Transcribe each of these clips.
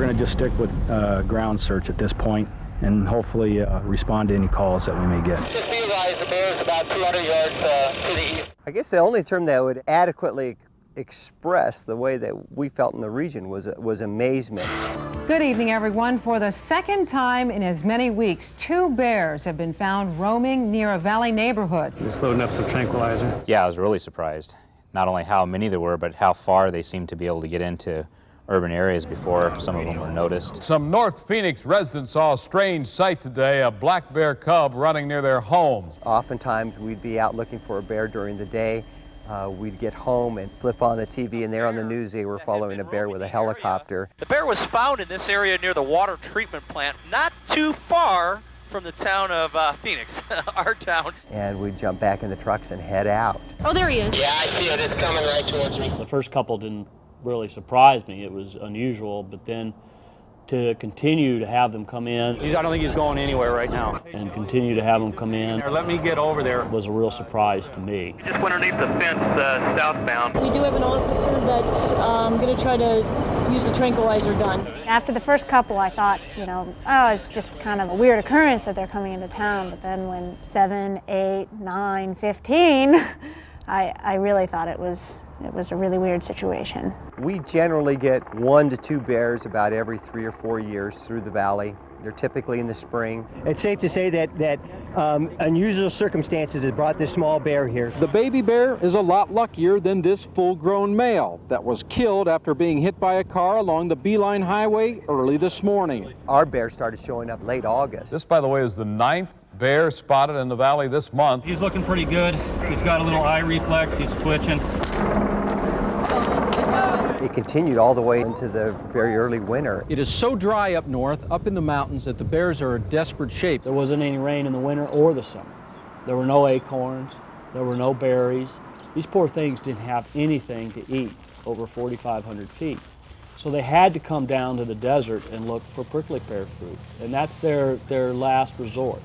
going to just stick with ground search at this point and hopefully respond to any calls that we may get. Just be advised, the bear is about 200 yards to the east. I guess the only term that would adequately express the way that we felt in the region was amazement. Good evening, everyone. For the second time in as many weeks, 2 bears have been found roaming near a valley neighborhood. Just loading up some tranquilizer. Yeah, I was really surprised. Not only how many there were, but how far they seemed to be able to get into urban areas before some of them were noticed. Some North Phoenix residents saw a strange sight today, a black bear cub running near their homes. Oftentimes we'd be out looking for a bear during the day. We'd get home and flip on the TV, and there on the news they were following a bear with a helicopter. The bear was found in this area near the water treatment plant, not too far from the town of Phoenix, our town. And we'd jump back in the trucks and head out. Oh, there he is. Yeah, I see it. It's coming right towards me. The first couple didn't really surprise me. It was unusual, but then to continue to have them come in. I don't think he's going anywhere right now. And continue to have them come in. Let me get over there. Was a real surprise to me. Just went underneath the fence southbound. We do have an officer that's going to try to use the tranquilizer gun. After the first couple, I thought, oh, it's just kind of a weird occurrence that they're coming into town. But then when 7, 8, 9, 15, I really thought it was a really weird situation. We generally get 1 to 2 bears about every 3 or 4 years through the valley. They're typically in the spring. It's safe to say that unusual circumstances have brought this small bear here. The baby bear is a lot luckier than this full-grown male that was killed after being hit by a car along the Beeline Highway early this morning. Our bear started showing up late August. This, by the way, is the 9th bear spotted in the valley this month. He's looking pretty good. He's got a little eye reflex. He's twitching. It continued all the way into the very early winter. It is so dry up north, up in the mountains, that the bears are in desperate shape. There wasn't any rain in the winter or the summer. There were no acorns. There were no berries. These poor things didn't have anything to eat over 4,500 feet. So they had to come down to the desert and look for prickly pear fruit. And that's their last resort.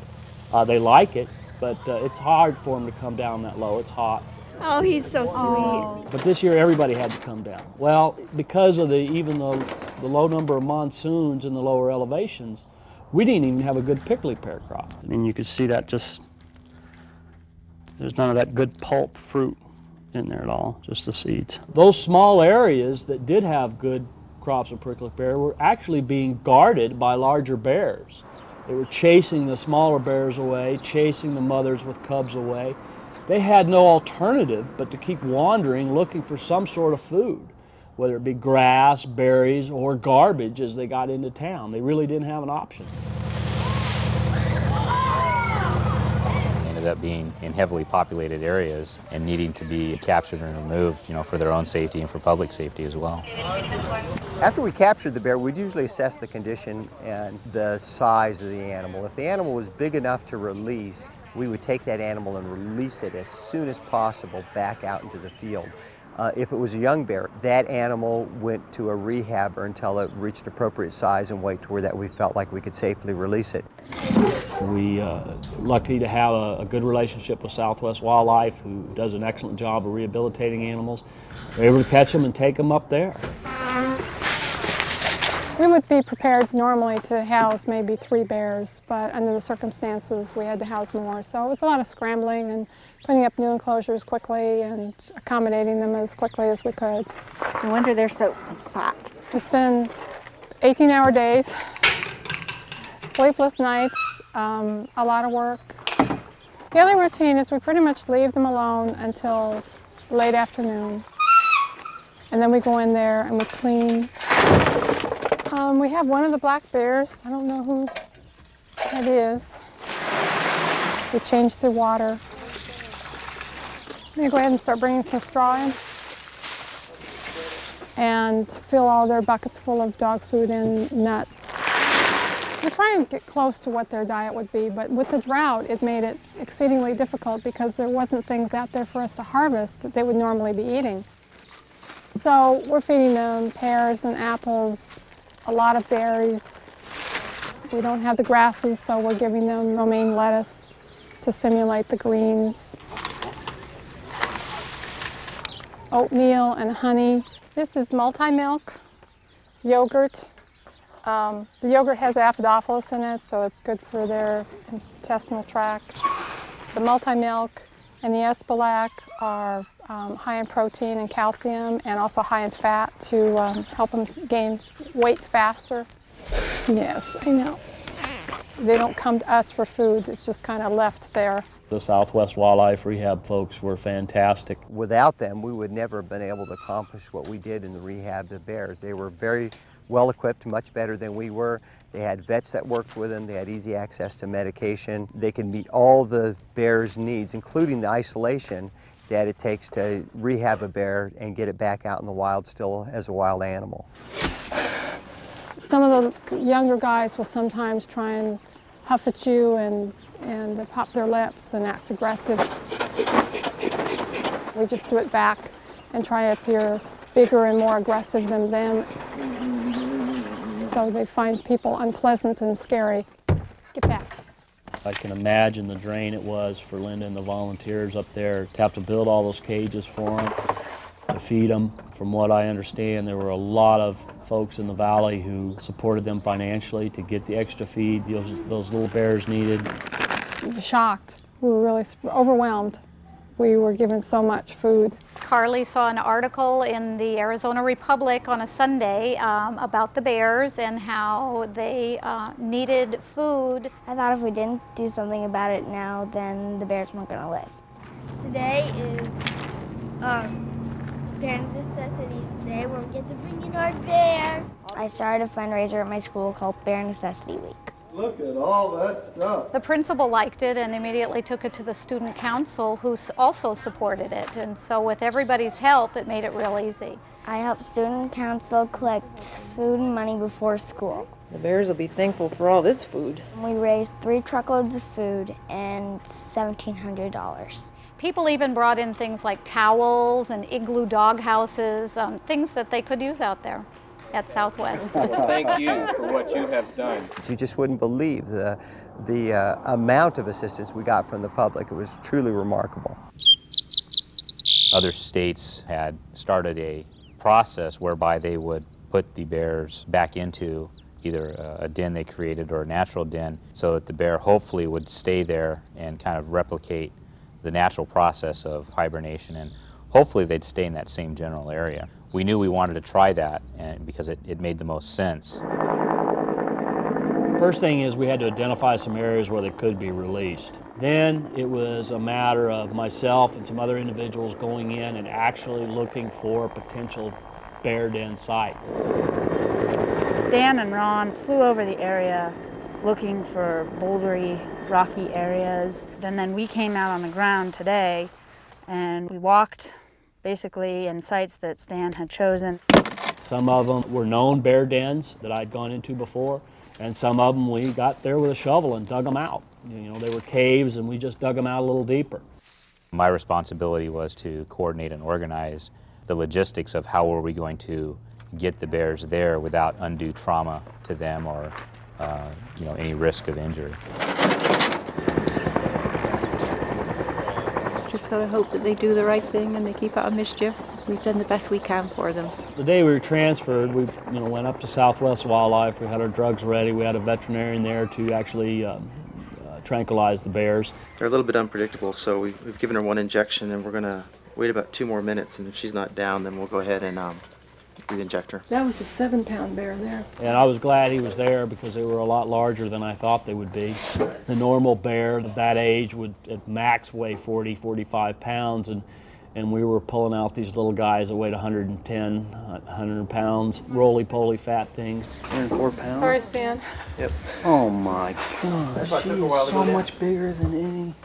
They like it, but it's hard for them to come down that low. It's hot. Oh, he's so sweet. But this year everybody had to come down. Well, because of even the low number of monsoons in the lower elevations, we didn't even have a good prickly pear crop. I mean, you could see that there's none of that good pulp fruit in there at all, just the seeds. Those small areas that did have good crops of prickly pear were actually being guarded by larger bears. They were chasing the smaller bears away, chasing the mothers with cubs away. They had no alternative but to keep wandering looking for some sort of food, whether it be grass, berries, or garbage as they got into town. They really didn't have an option. They ended up being in heavily populated areas and needing to be captured and removed, for their own safety and for public safety as well. After we captured the bear, we'd usually assess the condition and the size of the animal. If the animal was big enough to release, we would take that animal and release it as soon as possible back out into the field. If it was a young bear, that animal went to a rehabber until it reached appropriate size and weight to where that we felt like we could safely release it. We lucky to have a good relationship with Southwest Wildlife, who does an excellent job of rehabilitating animals. We're able to catch them and take them up there. We would be prepared normally to house maybe 3 bears, but under the circumstances we had to house more. So it was a lot of scrambling and putting up new enclosures quickly and accommodating them as quickly as we could. No wonder they're so fat. It's been 18-hour days, sleepless nights, a lot of work. The other routine is we pretty much leave them alone until late afternoon. And then we go in there and we clean. We have one of the black bears. I don't know who that is. We change the water. Let me go ahead and start bringing some straw in and fill all their buckets full of dog food and nuts. We're trying to get close to what their diet would be, but with the drought, it made it exceedingly difficult because there wasn't things out there for us to harvest that they would normally be eating. So we're feeding them pears and apples, a lot of berries. We don't have the grasses, so we're giving them romaine lettuce to simulate the greens. Oatmeal and honey. This is multi-milk, yogurt, The yogurt has acidophilus in it, so it's good for their intestinal tract. The multi-milk and the Espalac are high in protein and calcium and also high in fat to help them gain weight faster. Yes, I know. They don't come to us for food, it's just kind of left there. The Southwest Wildlife Rehab folks were fantastic. Without them, we would never have been able to accomplish what we did in the rehab of bears. They were very well equipped, much better than we were. They had vets that worked with them. They had easy access to medication. They could meet all the bear's needs, including the isolation that it takes to rehab a bear and get it back out in the wild still as a wild animal. Some of the younger guys will sometimes try and huff at you and pop their lips and act aggressive. We just do it back and try to appear bigger and more aggressive than them. So they find people unpleasant and scary. Get back. I can imagine the drain it was for Linda and the volunteers up there to have to build all those cages for them, to feed them. From what I understand, there were a lot of folks in the valley who supported them financially to get the extra feed those little bears needed. We were shocked. We were really overwhelmed. We were given so much food. Carly saw an article in the Arizona Republic on a Sunday about the bears and how they needed food. I thought if we didn't do something about it now, then the bears weren't going to live. Today is Bear Necessities Day, where we get to bring in our bears. I started a fundraiser at my school called Bear Necessity Week. Look at all that stuff. The principal liked it and immediately took it to the student council, who also supported it. And so with everybody's help, it made it real easy. I helped student council collect food and money before school. The bears will be thankful for all this food. We raised 3 truckloads of food and $1,700. People even brought in things like towels and igloo dog houses, things that they could use out there at Southwest. Well, thank you for what you have done. You just wouldn't believe the amount of assistance we got from the public. It was truly remarkable. Other states had started a process whereby they would put the bears back into either a den they created or a natural den, so that the bear hopefully would stay there and kind of replicate the natural process of hibernation, and hopefully they'd stay in that same general area. We knew we wanted to try that because it made the most sense. First thing is we had to identify some areas where they could be released. Then it was a matter of myself and some other individuals going in and actually looking for potential bear den sites. Stan and Ron flew over the area looking for bouldery, rocky areas. And then we came out on the ground today and we walked basically in sites that Stan had chosen. Some of them were known bear dens that I'd gone into before, and some of them we got there with a shovel and dug them out. You know, they were caves and we just dug them out a little deeper. My responsibility was to coordinate and organize the logistics of how were we going to get the bears there without undue trauma to them or you know, any risk of injury. Just gotta hope that they do the right thing and they keep out of mischief. We've done the best we can for them. The day we were transferred, we went up to Southwest Wildlife. We had our drugs ready. We had a veterinarian there to actually tranquilize the bears. They're a little bit unpredictable, so we've given her 1 injection and we're gonna wait about 2 more minutes, and if she's not down, then we'll go ahead and re-inject her. That was a 7-pound bear there. And I was glad he was there because they were a lot larger than I thought they would be. The normal bear at that age would at max weigh 40, 45 pounds, and we were pulling out these little guys that weighed 110, 100 pounds, roly-poly fat things. 104 pounds? Sorry, Stan. Yep. Oh my God, she is so much bigger than any.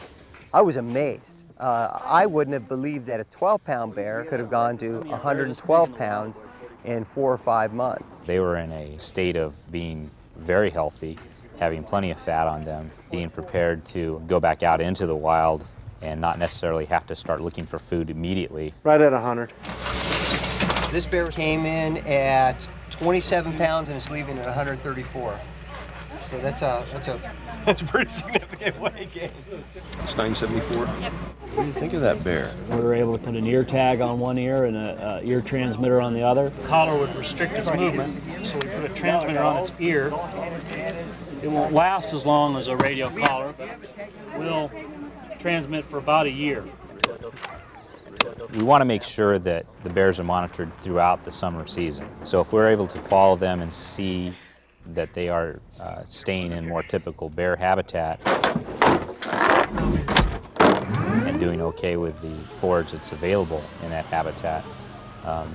I was amazed. I wouldn't have believed that a 12-pound bear could have gone to 112 pounds in 4 or 5 months. They were in a state of being very healthy, having plenty of fat on them, being prepared to go back out into the wild and not necessarily have to start looking for food immediately. Right at 100. This bear came in at 27 pounds and is leaving at 134. So that's a pretty significant weight gain. It's 974. Yep. What do you think of that bear? We were able to put an ear tag on one ear and a ear transmitter on the other. Collar would restrict its movement, so we put a transmitter on its ear. It won't last as long as a radio collar, but will transmit for about a year. We want to make sure that the bears are monitored throughout the summer season. So if we're able to follow them and see that they are staying in more typical bear habitat and doing okay with the forage that's available in that habitat,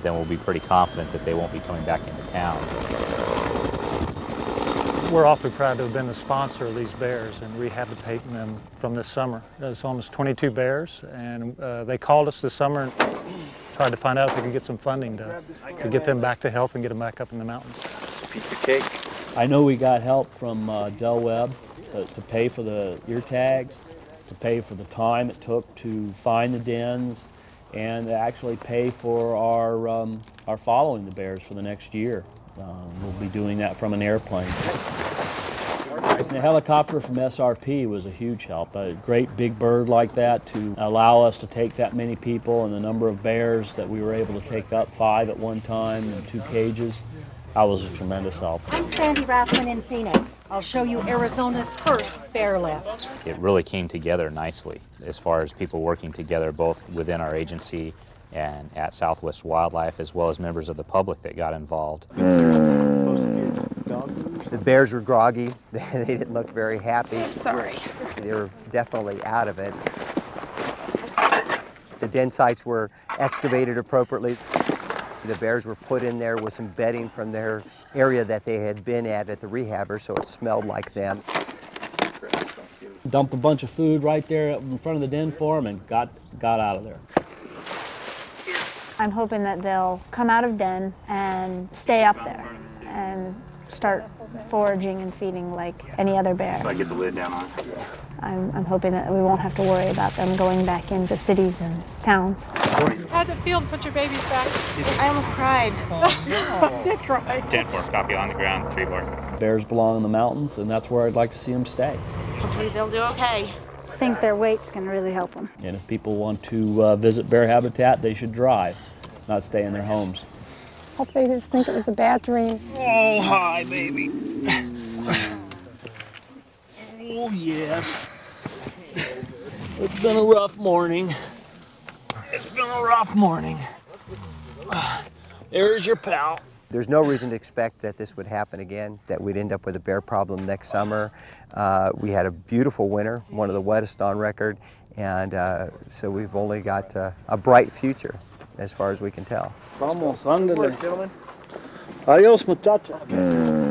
then we'll be pretty confident that they won't be coming back into town. We're awfully proud to have been the sponsor of these bears and rehabilitating them from this summer. There's almost 22 bears, and they called us this summer and tried to find out if we could get some funding to get them back to health and get them back up in the mountains. It's a piece of cake. I know we got help from Del Webb to pay for the ear tags, to pay for the time it took to find the dens, and to actually pay for our following the bears for the next year. We'll be doing that from an airplane. And the helicopter from SRP was a huge help. A great big bird like that to allow us to take that many people, and the number of bears that we were able to take up, 5 at one time in 2 cages. That was a tremendous help. I'm Sandy Rathman in Phoenix. I'll show you Arizona's first bear lift. It really came together nicely as far as people working together both within our agency and at Southwest Wildlife, as well as members of the public that got involved. The bears were groggy. They didn't look very happy. I'm sorry. They were definitely out of it. The den sites were excavated appropriately. The bears were put in there with some bedding from their area that they had been at the rehabber, so it smelled like them. Dumped a bunch of food right there in front of the den for them and got out of there. I'm hoping that they'll come out of den and stay up there and start foraging and feeding like any other bear. So I get the lid down on it? I'm hoping that we won't have to worry about them going back into cities and towns. How'd it feel to put your babies back? I almost cried. I did cry. 10-4, copy on the ground, 3-4. Bears belong in the mountains, and that's where I'd like to see them stay. Hopefully they'll do okay. I think their weight's going to really help them. And if people want to visit bear habitat, they should drive, not stay in their homes. Hope they just think it was a bad dream. Oh, hi, baby. Oh, yes. It's been a rough morning. It's been a rough morning. There's your pal. There's no reason to expect that this would happen again, that we'd end up with a bear problem next summer. We had a beautiful winter, one of the wettest on record, and so we've only got a bright future as far as we can tell. Vamos, ándale. Adiós, muchacha.